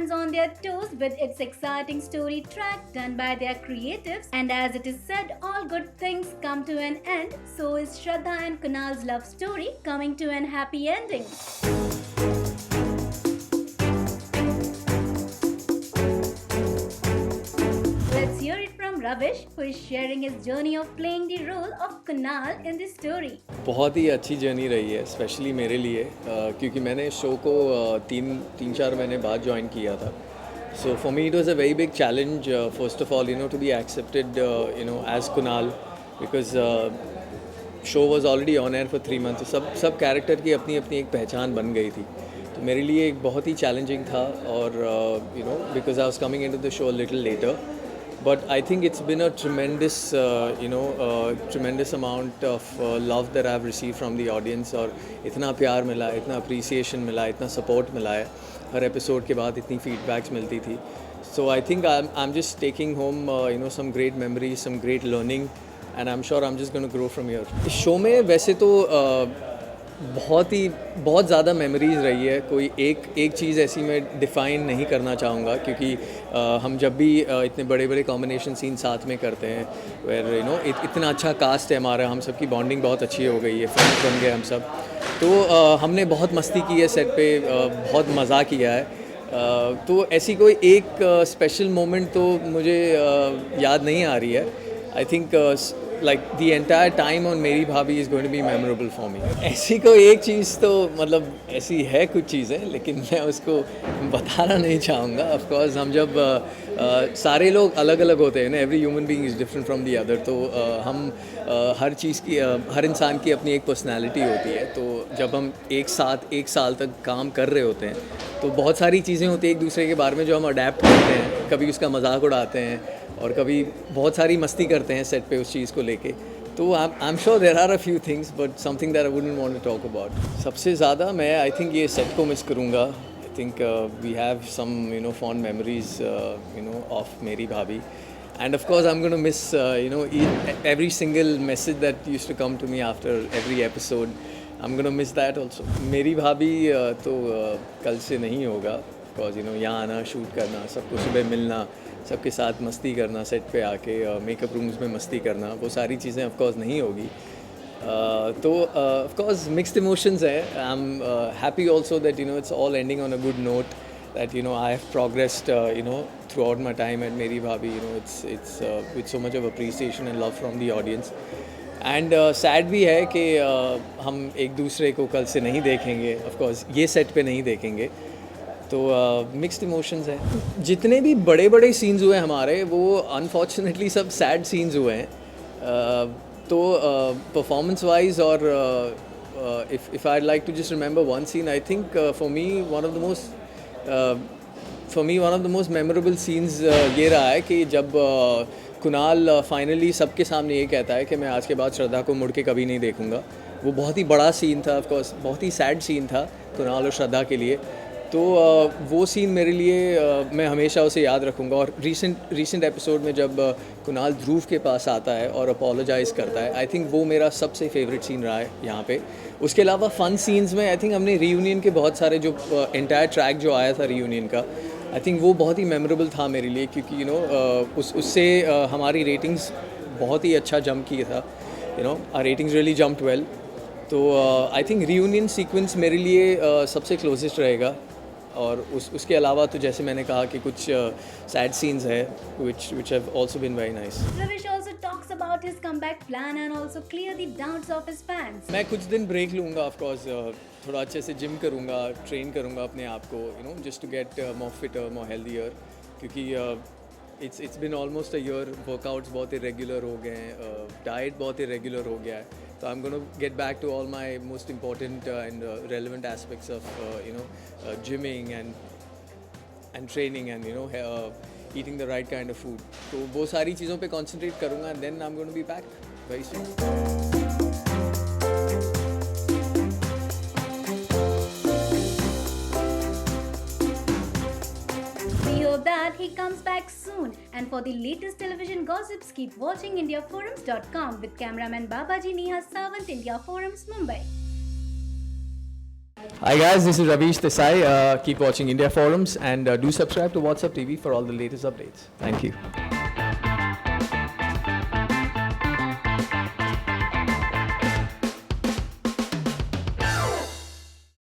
fans on their toes with its exciting story track done by their creatives. And as it is said, all good things come to an end. So is Shraddha and Kunal's love story coming to an happy ending. Let's hear it from Ravish, who is sharing his journey of playing the role of Kunal in this story. बहुत ही अच्छी journey रही है specially मेरे लिए क्योंकि मैंने show को तीन चार महीने बाद ज्वाइन किया था. So for me it was a very big challenge first of all to be accepted as Kunal because show was already on air for 3 months. सब कैरेक्टर की अपनी अपनी एक पहचान बन गई थी. तो मेरे लिए एक बहुत ही चैलेंजिंग था और because I was coming into the show little letter. But I think it's been a tremendous, tremendous amount of love that I've received from the audience. और इतना प्यार मिला, इतना appreciation मिला, इतना support मिला है. हर episode के बाद इतनी feedbacks मिलती थी. So I think I'm just taking home, some great memories, some great learning, and I'm sure I'm just going to grow from here. इस show में वैसे तो बहुत ज़्यादा मेमोरीज़ रही है. कोई एक चीज़ ऐसी मैं डिफ़ाइन नहीं करना चाहूँगा क्योंकि हम जब भी इतने बड़े बड़े कॉम्बिनेशन सीन साथ में करते हैं वेर इतना अच्छा कास्ट है हमारा, हम सब की बॉन्डिंग बहुत अच्छी हो गई है, फ्रेंड्स बन गए हम सब. तो हमने बहुत मस्ती की है सेट पे, बहुत मज़ा किया है. तो ऐसी कोई एक स्पेशल मोमेंट तो मुझे याद नहीं आ रही है. I think like the entire time on मेरी भाभी is going to be memorable for me. ऐसी कोई एक चीज़ तो मतलब ऐसी है कुछ चीज़ें, लेकिन मैं उसको बताना नहीं चाहूँगा. Of course हम जब सारे लोग अलग अलग होते हैं ना, every human being is different from the other. तो हम हर चीज़ की हर इंसान की अपनी एक पर्सनैलिटी होती है. तो जब हम एक साल तक काम कर रहे होते हैं तो बहुत सारी चीज़ें होती हैं एक दूसरे के बारे में जो हम अडेप्ट करते हैं. कभी उसका मजाक उड़ाते हैं और कभी बहुत सारी मस्ती करते हैं सेट पे उस चीज़ को लेके. तो I am sure there are a few things but something that I wouldn't want to talk about. सबसे ज़्यादा मैं आई थिंक ये सेट को मिस करूँगा. I think we have some fond memories of मेरी भाभी. And of course I'm going to miss every single message that used to come to me after every episode. I'm going to miss that also. मेरी भाभी तो कल से नहीं होगा. Of course यहाँ आना, शूट करना, सबको सुबह मिलना, सबके साथ मस्ती करना, सेट पे आके मेकअप रूम्स में मस्ती करना, वो सारी चीज़ें ऑफ कोर्स नहीं होगी. तो ऑफ कोर्स मिक्स्ड इमोशंस है. I am happy also that it's all ending on a good note. That I have progressed throughout my time at Meri Bhabhi. It's with so much of appreciation and love from the audience. And sad भी है कि हम एक दूसरे को कल से नहीं देखेंगे. Of course ये सेट पे नहीं देखेंगे. तो मिक्स्ड इमोशंस हैं. जितने भी बड़े बड़े सीन्स हुए हमारे वो अनफॉर्चुनेटली सब सैड सीन्स हुए हैं. तो परफॉर्मेंस वाइज और if I'd like to just remember one scene, I think for me one of the most memorable scenes ये रहा है कि जब कुणाल फाइनली सबके सामने ये कहता है कि मैं आज के बाद श्रद्धा को मुड़ के कभी नहीं देखूँगा. वो बहुत ही बड़ा सीन था, ऑफ कोर्स बहुत ही सैड सीन था कुणाल और श्रद्धा के लिए. तो वो सीन मेरे लिए मैं हमेशा उसे याद रखूँगा. और रीसेंट एपिसोड में जब कुणाल ध्रुव के पास आता है और अपोलोजाइज़ करता है, आई थिंक वो मेरा सबसे फेवरेट सीन रहा है यहाँ पे. उसके अलावा फ़न सीन्स में आई थिंक हमने रीयूनियन के बहुत सारे जो एंटायर ट्रैक जो आया था रीयूनियन का, आई थिंक वो बहुत ही मेमोरेबल था मेरे लिए क्योंकि उससे हमारी रेटिंग्स बहुत ही अच्छा जंप किया था. Our ratings really jumped well. तो आई थिंक रीयूनियन सीक्वेंस मेरे लिए सबसे क्लोजेस्ट रहेगा. और उसके अलावा तो जैसे मैंने कहा कि कुछ सैड सीन्स है which have also been very nice. Ravish also talks about his comeback plan and also clear the doubts of his fans. मैं कुछ दिन ब्रेक लूँगा ऑफ कोर्स. थोड़ा अच्छे से जिम करूँगा, ट्रेन करूँगा अपने आप को just to get more fitter, more healthier. क्योंकि it's been almost a year. Workouts बहुत इरेगुलर हो गए हैं, डाइट बहुत इरेगुलर हो गया है. So I'm going to get back to all my most important and relevant aspects of gymming and training and eating the right kind of food. तो वो सारी चीज़ों पे concentrate करूँगा and then I'm going to be back very soon. That he comes back soon. And for the latest television gossips, keep watching IndiaForums.com with cameraman Babaji Neha Sawant, India Forums, Mumbai. Hi guys, this is Ravish Desai. Keep watching India Forums and do subscribe to WhatsApp TV for all the latest updates. Thank you.